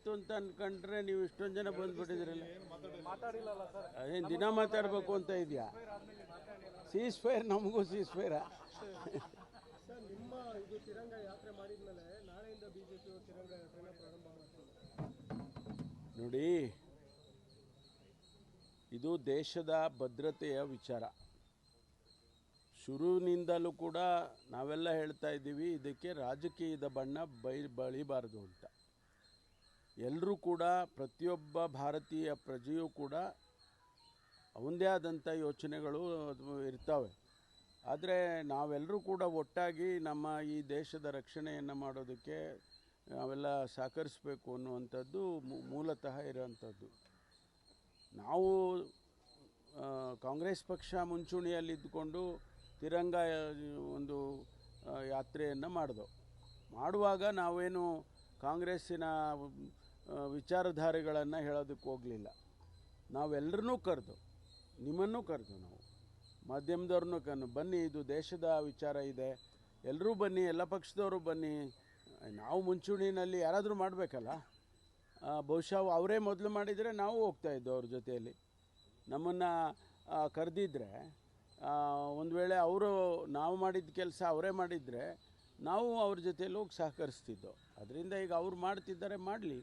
ಆಯಿತು ಅಂತ ಅಂದ್ಕೊಂಡ್ರೆ ನೀವು ಇಷ್ಟೊಂದು ಜನ ಬಂದುಬಿಟ್ಟಿದ್ರಲ್ಲ. ಏನು ದಿನ ಮಾತಾಡಬೇಕು ಅಂತ ಇದೆಯಾ? ಸೀಸ್ ಫೈರ್, ನಮಗೂ ಸೀಸ್ ಫೈರಾ? ನಿಮ್ಮ ಇದು ತಿರಂಗ ಯಾತ್ರೆ ಮಾಡಿದ್ಮೇಲೆ ನಾಳೆಯಿಂದ ಬಿಜೆಪಿ ತಿರಂಗ ಯಾತ್ರೆನ ಪ್ರಾರಂಭ ಮಾಡ್ತಾರೆ. ನೋಡಿ, ಇದು ದೇಶದ ಭದ್ರತೆಯ ವಿಚಾರ. ಶುರುವಿನಿಂದಲೂ ಕೂಡ ನಾವೆಲ್ಲ ಹೇಳ್ತಾ ಇದ್ದೀವಿ, ಇದಕ್ಕೆ ರಾಜಕೀಯದ ಬಣ್ಣ ಬಳಿಬಾರದು ಅಂತ. ಎಲ್ಲರೂ ಕೂಡ, ಪ್ರತಿಯೊಬ್ಬ ಭಾರತೀಯ ಪ್ರಜೆಯೂ ಕೂಡ ಅವನದೇ ಆದಂಥ ಯೋಚನೆಗಳು ಇರ್ತವೆ. ಆದರೆ ನಾವೆಲ್ಲರೂ ಕೂಡ ಒಟ್ಟಾಗಿ ನಮ್ಮ ಈ ದೇಶದ ರಕ್ಷಣೆಯನ್ನು ಮಾಡೋದಕ್ಕೆ ನಾವೆಲ್ಲ ಸಹಕರಿಸಬೇಕು ಅನ್ನುವಂಥದ್ದು ಮೂಲತಃ ಇರೋವಂಥದ್ದು. ನಾವು ಕಾಂಗ್ರೆಸ್ ಪಕ್ಷ ಮುಂಚೂಣಿಯಲ್ಲಿದ್ದುಕೊಂಡು ತಿರಂಗ ಒಂದು ಯಾತ್ರೆಯನ್ನು ಮಾಡುವಾಗ ನಾವೇನು ಕಾಂಗ್ರೆಸ್ಸಿನ ವಿಚಾರಧಾರೆಗಳನ್ನು ಹೇಳೋದಕ್ಕೆ ಹೋಗಲಿಲ್ಲ. ನಾವೆಲ್ಲರನ್ನೂ ಕರೆದು, ನಿಮ್ಮನ್ನು ಕರೆದು, ನಾವು ಮಾಧ್ಯಮದವ್ರನ್ನೂ ಬನ್ನಿ, ಇದು ದೇಶದ ವಿಚಾರ ಇದೆ, ಎಲ್ಲರೂ ಬನ್ನಿ, ಎಲ್ಲ ಪಕ್ಷದವರು ಬನ್ನಿ. ನಾವು ಮುಂಚೂಣಿನಲ್ಲಿ ಯಾರಾದರೂ ಮಾಡಬೇಕಲ್ಲ. ಬಹುಶಃ ಅವರೇ ಮೊದಲು ಮಾಡಿದರೆ ನಾವು ಹೋಗ್ತಾಯಿದ್ದು ಅವ್ರ ಜೊತೆಯಲ್ಲಿ. ನಮ್ಮನ್ನು ಕರೆದಿದ್ದರೆ, ಒಂದು ವೇಳೆ ಅವರು ನಾವು ಮಾಡಿದ ಕೆಲಸ ಅವರೇ ಮಾಡಿದರೆ ನಾವು ಅವ್ರ ಜೊತೆಯಲ್ಲಿ ಹೋಗಿ ಸಹಕರಿಸ್ತಿದ್ದೋ. ಅದರಿಂದ ಈಗ ಅವ್ರು ಮಾಡ್ತಿದ್ದಾರೆ, ಮಾಡಲಿ.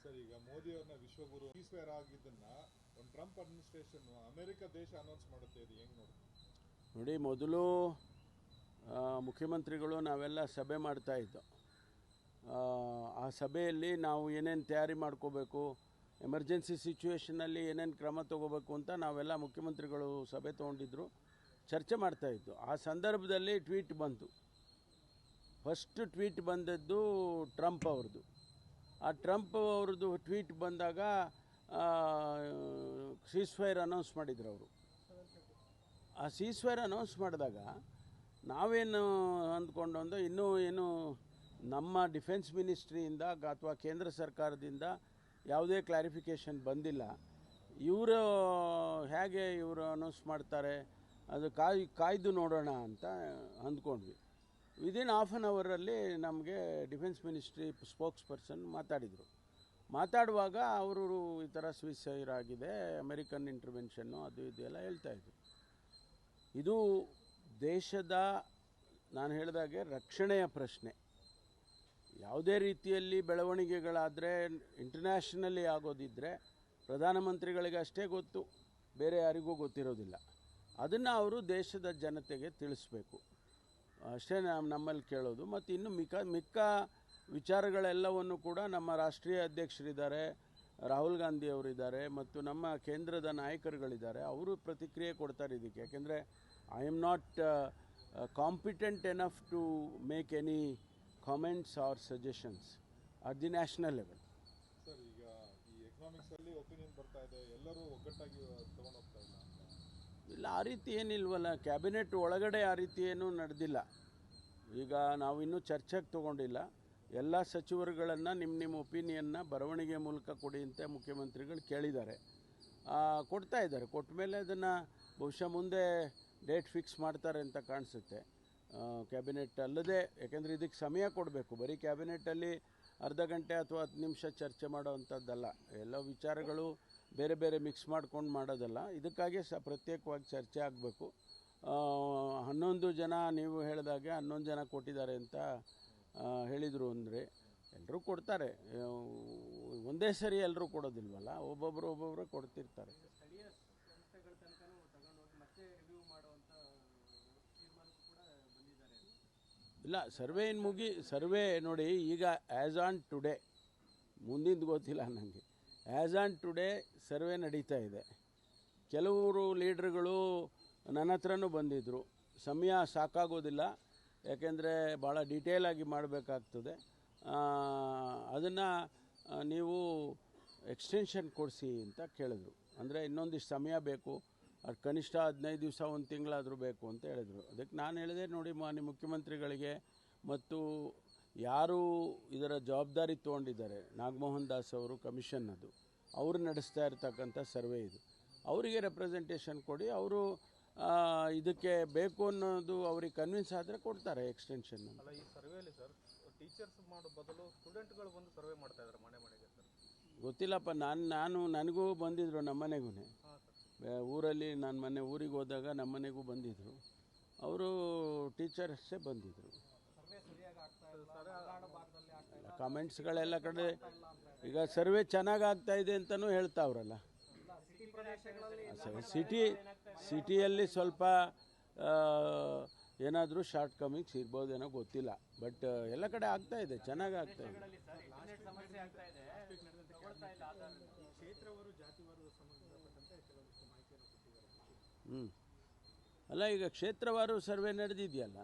ಸರ್, ಈಗ ಮೋದಿಯವ್ರನ್ನ ವಿಶ್ವಗುರು ಸೀಸ್ಫೈರ್ ಆಗಿದ್ದನ್ನು ಒಂದು ಟ್ರಂಪ್ ಅಡ್ಮಿನಿಸ್ಟ್ರೇಷನ್ ಅಮೆರಿಕ ದೇಶ ಅನೌನ್ಸ್ ಮಾಡುತ್ತೆ, ಇದು ಹೆಂಗೆ ನೋಡಿ? ಮೊದಲು ಮುಖ್ಯಮಂತ್ರಿಗಳು ನಾವೆಲ್ಲ ಸಭೆ ಮಾಡ್ತಾಯಿದ್ದೋ. ಆ ಸಭೆಯಲ್ಲಿ ನಾವು ಏನೇನು ತಯಾರಿ ಮಾಡ್ಕೋಬೇಕು, ಎಮರ್ಜೆನ್ಸಿ ಸಿಚುವೇಷನಲ್ಲಿ ಏನೇನು ಕ್ರಮ ತೊಗೋಬೇಕು ಅಂತ ನಾವೆಲ್ಲ ಮುಖ್ಯಮಂತ್ರಿಗಳು ಸಭೆ ತೊಗೊಂಡಿದ್ರು, ಚರ್ಚೆ ಮಾಡ್ತಾಯಿದ್ದು. ಆ ಸಂದರ್ಭದಲ್ಲಿ ಟ್ವೀಟ್ ಬಂತು. ಫಸ್ಟ್ ಟ್ವೀಟ್ ಬಂದದ್ದು ಟ್ರಂಪ್ ಅವ್ರದ್ದು. ಆ ಟ್ರಂಪ್ ಅವ್ರದ್ದು ಟ್ವೀಟ್ ಬಂದಾಗ ಸೀಸ್ಫೈರ್ ಅನೌನ್ಸ್ ಮಾಡಿದ್ರು ಅವರು. ಆ ಸೀಸ್ಫೈರ್ ಅನೌನ್ಸ್ ಮಾಡಿದಾಗ ನಾವೇನು ಅಂದ್ಕೊಂಡು ಅಂದರೆ, ಇನ್ನೂ ಏನು ನಮ್ಮ ಡಿಫೆನ್ಸ್ ಮಿನಿಸ್ಟ್ರಿಯಿಂದ ಅಥವಾ ಕೇಂದ್ರ ಸರ್ಕಾರದಿಂದ ಯಾವುದೇ ಕ್ಲಾರಿಫಿಕೇಷನ್ ಬಂದಿಲ್ಲ. ಇವರು ಹೇಗೆ ಇವರು ಅನೌನ್ಸ್ ಮಾಡ್ತಾರೆ, ಅದು ಕಾಯ್ದು ನೋಡೋಣ ಅಂತ ಅಂದ್ಕೊಂಡ್ವಿ. ವಿದಿನ್ ಹಾಫ್ ಆನ್ ಅವರಲ್ಲಿ ನಮಗೆ ಡಿಫೆನ್ಸ್ ಮಿನಿಸ್ಟ್ರಿ ಸ್ಪೋಕ್ಸ್ ಪರ್ಸನ್ ಮಾತಾಡುವಾಗ ಅವರು ಈ ಥರ ಸೂಸೈಡ್ ಆಗಿದೆ, ಅಮೆರಿಕನ್ ಇಂಟರ್ವೆನ್ಷನ್ನು, ಅದು ಇದೆಲ್ಲ ಹೇಳ್ತಾಯಿದ್ರು. ಇದು ದೇಶದ, ನಾನು ಹೇಳಿದಾಗೆ, ರಕ್ಷಣೆಯ ಪ್ರಶ್ನೆ. ಯಾವುದೇ ರೀತಿಯಲ್ಲಿ ಬೆಳವಣಿಗೆಗಳಾದರೆ, ಇಂಟರ್ನ್ಯಾಷನಲಿ ಆಗೋದಿದ್ದರೆ ಪ್ರಧಾನಮಂತ್ರಿಗಳಿಗೆ ಅಷ್ಟೇ ಗೊತ್ತು, ಬೇರೆ ಯಾರಿಗೂ ಗೊತ್ತಿರೋದಿಲ್ಲ. ಅದನ್ನು ಅವರು ದೇಶದ ಜನತೆಗೆ ತಿಳಿಸ್ಬೇಕು, ಅಷ್ಟೇ ನಮ್ಮಲ್ಲಿ ಕೇಳೋದು. ಮತ್ತು ಇನ್ನು ಮಿಕ್ಕ ವಿಚಾರಗಳೆಲ್ಲವನ್ನು ಕೂಡ ನಮ್ಮ ರಾಷ್ಟ್ರೀಯ ಅಧ್ಯಕ್ಷರಿದ್ದಾರೆ, ರಾಹುಲ್ ಗಾಂಧಿ ಅವರಿದ್ದಾರೆ, ಮತ್ತು ನಮ್ಮ ಕೇಂದ್ರದ ನಾಯಕರುಗಳಿದ್ದಾರೆ, ಅವರು ಪ್ರತಿಕ್ರಿಯೆ ಕೊಡ್ತಾರೆ ಇದಕ್ಕೆ. ಯಾಕೆಂದರೆ I am not competent enough to make any comments or suggestions at the national level. Sir, ಈಗ ಈ ಎಕನಾಮಿಕ್ಸಲ್ಲಿ ಒಪಿನಿಯನ್ ಬರ್ತಾ ಇದೆ, ಎಲ್ಲರೂ ಒಗ್ಗಟ್ಟಾಗಿ ತಗೊಂಡು ಹೋಗ್ತಾ ಇಲ್ಲ. ಆ ರೀತಿ ಏನಿಲ್ವಲ್ಲ, ಕ್ಯಾಬಿನೆಟ್ ಒಳಗಡೆ ಆ ರೀತಿ ಏನೂ ನಡೆದಿಲ್ಲ. ಈಗ ನಾವು ಇನ್ನೂ ಚರ್ಚೆಗೆ ತೊಗೊಂಡಿಲ್ಲ. ಎಲ್ಲ ಸಚಿವರುಗಳನ್ನು ನಿಮ್ಮ ಒಪಿನಿಯನ್ನ ಬರವಣಿಗೆ ಮೂಲಕ ಕೊಡಿ ಅಂತ ಮುಖ್ಯಮಂತ್ರಿಗಳು ಕೇಳಿದ್ದಾರೆ, ಕೊಡ್ತಾ ಇದ್ದಾರೆ. ಕೊಟ್ಟ ಮೇಲೆ ಅದನ್ನು ಬಹುಶಃ ಮುಂದೆ ಡೇಟ್ ಫಿಕ್ಸ್ ಮಾಡ್ತಾರೆ ಅಂತ ಕಾಣಿಸುತ್ತೆ. ಕ್ಯಾಬಿನೆಟ್ ಅಲ್ಲದೆ, ಯಾಕೆಂದರೆ ಇದಕ್ಕೆ ಸಮಯ ಕೊಡಬೇಕು. ಬರೀ ಕ್ಯಾಬಿನೆಟ್ಟಲ್ಲಿ ಅರ್ಧ ಗಂಟೆ ಅಥವಾ 10 ನಿಮಿಷ ಚರ್ಚೆ ಮಾಡೋವಂಥದ್ದಲ್ಲ. ಎಲ್ಲ ವಿಚಾರಗಳು ಬೇರೆ ಬೇರೆ ಮಿಕ್ಸ್ ಮಾಡ್ಕೊಂಡು ಮಾಡೋದಲ್ಲ. ಇದಕ್ಕಾಗಿ ಪ್ರತ್ಯೇಕವಾಗಿ ಚರ್ಚೆ ಆಗಬೇಕು. 11 ಜನ, ನೀವು ಹೇಳಿದಾಗೆ 11 ಜನ ಕೊಟ್ಟಿದ್ದಾರೆ ಅಂತ ಹೇಳಿದರು. ಅಂದರೆ ಎಲ್ಲರೂ ಕೊಡ್ತಾರೆ, ಒಂದೇ ಸರಿ ಎಲ್ಲರೂ ಕೊಡೋದಿಲ್ವಲ್ಲ, ಒಬ್ಬೊಬ್ಬರು ಕೊಡ್ತಿರ್ತಾರೆ. ಇಲ್ಲ, ಸರ್ವೆ ನೋಡಿ, ಈಗ ಆ್ಯಸ್ ಆನ್ ಟುಡೇ, ಮುಂದಿಂದು ಗೊತ್ತಿಲ್ಲ ನನಗೆ, ಆ್ಯಸ್ ಆನ್ ಟುಡೇ ಸರ್ವೆ ನಡೀತಾ ಇದೆ. ಕೆಲವರು ಲೀಡ್ರುಗಳು ನನ್ನ ಹತ್ರನೂ ಬಂದಿದ್ದರು, ಸಮಯ ಸಾಕಾಗೋದಿಲ್ಲ, ಯಾಕೆಂದರೆ ಭಾಳ ಡೀಟೇಲಾಗಿ ಮಾಡಬೇಕಾಗ್ತದೆ, ಅದನ್ನು ನೀವು ಎಕ್ಸ್ಟೆನ್ಷನ್ ಕೊಡಿಸಿ ಅಂತ ಕೇಳಿದ್ರು. ಅಂದರೆ ಇನ್ನೊಂದಿಷ್ಟು ಸಮಯ ಬೇಕು, ಅದು ಕನಿಷ್ಠ 15 ದಿವಸ, 1 ತಿಂಗಳಾದರೂ ಬೇಕು ಅಂತ ಹೇಳಿದರು. ಅದಕ್ಕೆ ನಾನು ಹೇಳಿದೆ, ನೋಡಿ ಮಾನ್ಯ ಮುಖ್ಯಮಂತ್ರಿಗಳಿಗೆ ಮತ್ತು ಯಾರು ಇದರ ಜವಾಬ್ದಾರಿ ತೊಗೊಂಡಿದ್ದಾರೆ, ನಾಗಮೋಹನ್ ದಾಸ್ ಅವರು, ಕಮಿಷನ್ ಅದು, ಅವರು ನಡೆಸ್ತಾ ಇರ್ತಕ್ಕಂಥ ಸರ್ವೆ ಇದು, ಅವರಿಗೆ ರೆಪ್ರೆಸೆಂಟೇಷನ್ ಕೊಡಿ. ಅವರು ಇದಕ್ಕೆ ಬೇಕು ಅನ್ನೋದು ಅವ್ರಿಗೆ ಕನ್ವಿನ್ಸ್ ಆದರೆ ಕೊಡ್ತಾರೆ ಎಕ್ಸ್ಟೆನ್ಷನ್. ಅಲ್ಲ, ಈ ಸರ್ವೆಯಲ್ಲಿ ಸರ್ ಟೀಚರ್ಸ್ ಮಾಡೋ ಬದಲು ಸ್ಟೂಡೆಂಟ್ಗಳು ಬಂದು ಸರ್ವೆ ಮಾಡ್ತಾ ಇದ್ದಾರೆ ಮನೆಗೆ ಸರ್. ಗೊತ್ತಿಲ್ಲಪ್ಪ. ನನಗೂ ಬಂದಿದ್ದರು ನಮ್ಮನೆಗೂ. ಊರಲ್ಲಿ ನಾನು ಮೊನ್ನೆ ಊರಿಗೆ ಹೋದಾಗ ನಮ್ಮನೆಗೂ ಬಂದಿದ್ದರು. ಅವರು ಟೀಚರ್ಸೇ ಬಂದಿದ್ದರು. ಕಮೆಂಟ್ಸ್ಗಳೆಲ್ಲ ಕಡೆ ಈಗ ಸರ್ವೆ ಚೆನ್ನಾಗಿ ಆಗ್ತಾಯಿದೆ ಅಂತಲೂ ಹೇಳ್ತಾವ್ರಲ್ಲ. ಸಿಟಿಯಲ್ಲಿ ಸ್ವಲ್ಪ ಏನಾದರೂ ಶಾರ್ಟ್ ಕಮಿಂಗ್ಸ್ ಇರ್ಬೋದೇನೋ ಗೊತ್ತಿಲ್ಲ. ಬಟ್ ಎಲ್ಲ ಕಡೆ ಆಗ್ತಾಯಿದೆ, ಚೆನ್ನಾಗಿ ಆಗ್ತಾಯಿದೆ. ಅಲ್ಲ, ಈಗ ಕ್ಷೇತ್ರವಾರು ಸರ್ವೆ ನಡೆದಿದೆಯಲ್ಲ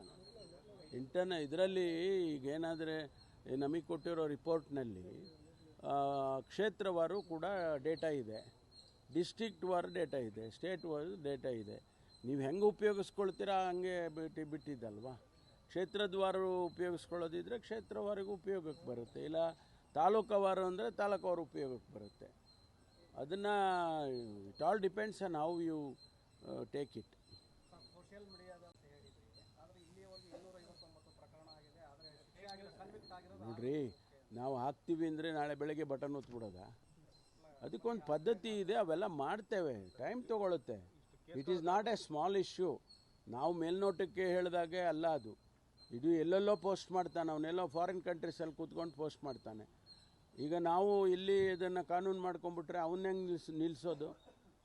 ಇದರಲ್ಲಿ. ಈಗ ಏನಾದರೆ ನಮಗೆ ಕೊಟ್ಟಿರೋ ರಿಪೋರ್ಟ್ನಲ್ಲಿ ಕ್ಷೇತ್ರವಾರು ಕೂಡ ಡೇಟಾ ಇದೆ, ಡಿಸ್ಟ್ರಿಕ್ಟ್ ವಾರು ಡೇಟಾ ಇದೆ, ಸ್ಟೇಟ್ ವಾರು ಡೇಟಾ ಇದೆ. ನೀವು ಹೆಂಗೆ ಉಪಯೋಗಿಸ್ಕೊಳ್ತೀರಾ ಹಂಗೆ ಬಿಟ್ಟಿದ್ದಲ್ವಾ. ಕ್ಷೇತ್ರದ್ವಾರು ಉಪಯೋಗಿಸ್ಕೊಳ್ಳೋದಿದ್ರೆ ಕ್ಷೇತ್ರವಾರಿಗೂ ಉಪಯೋಗಕ್ಕೆ ಬರುತ್ತೆ, ಇಲ್ಲ ತಾಲೂಕವಾರು ಅಂದರೆ ತಾಲೂಕವಾರು ಉಪಯೋಗಕ್ಕೆ ಬರುತ್ತೆ. ಅದನ್ನು it all depends on how you take it. Social ಮೀಡಿಯಾದ ಅಂತ ಹೇಳಿದ್ರಿ, ಆದರೆ ಇಲ್ಲಿಯವರೆಗೆ 259 ಪ್ರಕರಣ ಆಗಿದೆ, ಆದರೆ ಕನ್ವಿಕ್ಟ್ ಆಗಿರೋದು. ನೋಡ್ರಿ, ನಾವು ಹಾಕ್ತೀವಿ ಅಂದರೆ ನಾಳೆ ಬೆಳಗ್ಗೆ ಬಟನ್ ಒತ್ಬಿಡೋದಾ? ಅದಕ್ಕೊಂದು ಪದ್ಧತಿ ಇದೆ, ಅವೆಲ್ಲ ಮಾಡ್ತೇವೆ, ಟೈಮ್ ತೊಗೊಳುತ್ತೆ. It is not a small issue. ನಾವು ಮೇಲ್ನೋಟಕ್ಕೆ ಹೇಳಿದಾಗೆ ಅಲ್ಲ ಅದು. ಇದು ಎಲ್ಲೆಲ್ಲೋ ಪೋಸ್ಟ್ ಮಾಡ್ತಾನೆ, ಅವನ್ನೆಲ್ಲೋ ಫಾರಿನ್ ಕಂಟ್ರೀಸಲ್ಲಿ ಕೂತ್ಕೊಂಡು ಪೋಸ್ಟ್ ಮಾಡ್ತಾನೆ. ಈಗ ನಾವು ಇಲ್ಲಿ ಇದನ್ನು ಕಾನೂನು ಮಾಡ್ಕೊಂಡ್ಬಿಟ್ರೆ ಅವನ್ನ ಹೆಂಗೆ ನಿಲ್ಲಿಸೋದು?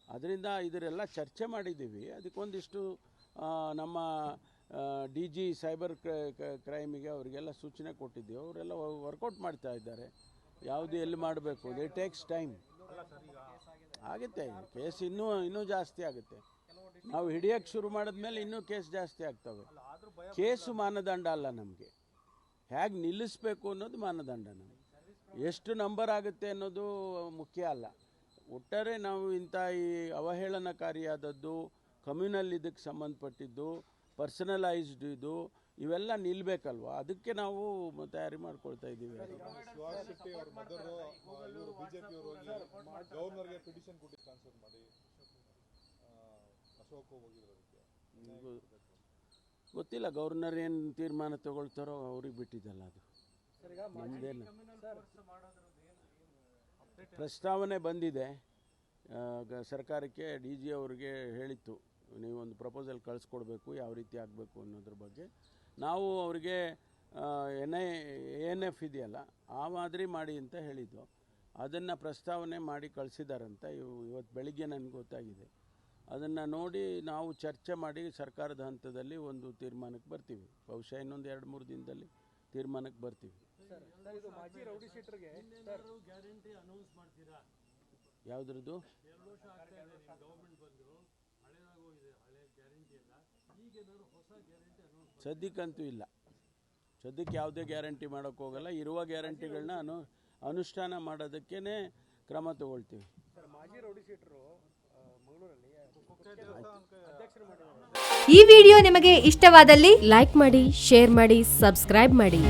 ಅದರಿಂದ ಇದರೆಲ್ಲ ಚರ್ಚೆ ಮಾಡಿದ್ದೀವಿ. ಅದಕ್ಕೊಂದಿಷ್ಟು ನಮ್ಮ DG ಸೈಬರ್ ಕ್ರೈಮಿಗೆ ಅವರಿಗೆಲ್ಲ ಸೂಚನೆ ಕೊಟ್ಟಿದ್ದೀವಿ. ಅವರೆಲ್ಲ ವರ್ಕೌಟ್ ಮಾಡ್ತಾ ಇದ್ದಾರೆ, ಯಾವುದು ಎಲ್ಲಿ ಮಾಡಬೇಕು. They takes time. ಆಗುತ್ತೆ ಕೇಸ್, ಇನ್ನೂ ಜಾಸ್ತಿ ಆಗುತ್ತೆ. ನಾವು ಹಿಡಿಯೋಕ್ಕೆ ಶುರು ಮಾಡಿದ್ಮೇಲೆ ಇನ್ನೂ ಕೇಸ್ ಜಾಸ್ತಿ ಆಗ್ತವೆ. ಕೇಸು ಮಾನದಂಡ ಅಲ್ಲ ನಮಗೆ, ಹೇಗೆ ನಿಲ್ಲಿಸಬೇಕು ಅನ್ನೋದು ಮಾನದಂಡ. ನಮಗೆ ಎಷ್ಟು ನಂಬರ್ ಆಗುತ್ತೆ ಅನ್ನೋದು ಮುಖ್ಯ ಅಲ್ಲ. ಒಟ್ಟಾರೆ ನಾವು ಇಂಥ ಈ ಅವಹೇಳನಕಾರಿಯಾದದ್ದು, ಕಮ್ಯುನಲ್ ಇದಕ್ಕೆ ಸಂಬಂಧಪಟ್ಟಿದ್ದು, ಪರ್ಸನಲೈಸ್ಡ್ ಇದು, ಇವೆಲ್ಲ ನಿಲ್ಲಬೇಕಲ್ವ. ಅದಕ್ಕೆ ನಾವು ತಯಾರಿ ಮಾಡ್ಕೊಳ್ತಾ ಇದ್ದೀವಿ. ಸುಹಾಸ್ ಶೆಟ್ಟಿ ಅವ್ರ ಮದರು ಇವರು ಬಿಜೆಪಿಯವರು ಹೋಗಿ ಗವರ್ನರ್ಗೆ ಪಿಟಿಷನ್ ಕೊಟ್ಟು ಟ್ರಾನ್ಸ್ಫರ್ ಮಾಡಿ ಅಶೋಕ್ ಹೋಗಿದ್ರು. ಅದಕ್ಕೆ ಗೊತ್ತಿಲ್ಲ, ಗವರ್ನರ್ ಏನು ತೀರ್ಮಾನ ತಗೊಳ್ತಾರೋ ಅವ್ರಿಗೆ ಬಿಟ್ಟಿದ್ದಲ್ಲ ಅದು. ನಮ್ಮದೇನು ಪ್ರಸ್ತಾವನೆ ಬಂದಿದೆ ಸರ್ಕಾರಕ್ಕೆ. DG ಅವರಿಗೆ ಹೇಳಿತ್ತು, ನೀವೊಂದು ಪ್ರಪೋಸಲ್ ಕಳಿಸ್ಕೊಡ್ಬೇಕು, ಯಾವ ರೀತಿ ಆಗಬೇಕು ಅನ್ನೋದ್ರ ಬಗ್ಗೆ. ನಾವು ಅವರಿಗೆ ANF ಇದೆಯಲ್ಲ ಆ ಮಾದರಿ ಮಾಡಿ ಅಂತ ಹೇಳಿದ್ದು. ಅದನ್ನು ಪ್ರಸ್ತಾವನೆ ಮಾಡಿ ಕಳಿಸಿದಾರಂತ ಇವತ್ತು ಬೆಳಿಗ್ಗೆ ನನಗೆ ಗೊತ್ತಾಗಿದೆ. ಅದನ್ನು ನೋಡಿ ನಾವು ಚರ್ಚೆ ಮಾಡಿ ಸರ್ಕಾರದ ಹಂತದಲ್ಲಿ ಒಂದು ತೀರ್ಮಾನಕ್ಕೆ ಬರ್ತೀವಿ. ಬಹುಶಃ ಇನ್ನೊಂದು 2-3 ದಿನದಲ್ಲಿ ತೀರ್ಮಾನಕ್ಕೆ ಬರ್ತೀವಿ. ಇದು ಮಾಜಿ ರೌಡಿ ಶೀಟರ್ಗೆ ಗ್ಯಾರಂಟಿ ಅನೌನ್ಸ್ ಮಾಡ್ತೀರಾ? ಯಾವುದ್ರದ್ದು? 2 ವರ್ಷ ಆಗ್ತಾ ಇದೆ ನಿಮ್ಮ ಗೌರ್ಮೆಂಟ್ ಬಂದು, ಹಳೇದಾಗೋಗಿದೆ ಹಳೆ ಗ್ಯಾರಂಟಿ ಎಲ್ಲ. ಈಗ ಏನಾದ್ರು ಹೊಸ ಗ್ಯಾರಂಟಿ ಅನೌನ್ಸ್? ಸದ್ಯಕ್ಕಂತೂ ಇಲ್ಲ. ಸದ್ಯಕ್ಕೆ ಯಾವುದೇ ಗ್ಯಾರಂಟಿ ಮಾಡೋಕ್ಕೆ ಹೋಗಲ್ಲ. ಇರುವ ಗ್ಯಾರಂಟಿಗಳನ್ನ ಅನುಷ್ಠಾನ ಮಾಡೋದಕ್ಕೇ ಕ್ರಮ ತಗೊಳ್ತೀವಿ. ಮಾಜಿ ರೌಡಿ ಶೀಟರು ಮಂಗಳೂರಲ್ಲಿ ಅಧ್ಯಕ್ಷರು ಮಾಡಿದ್ದಾರೆ. ಈ ವಿಡಿಯೋ ನಿಮಗೆ ಇಷ್ಟವಾದಲ್ಲಿ ಲೈಕ್ ಮಾಡಿ, ಶೇರ್ ಮಾಡಿ, ಸಬ್ಸ್ಕ್ರೈಬ್ ಮಾಡಿ.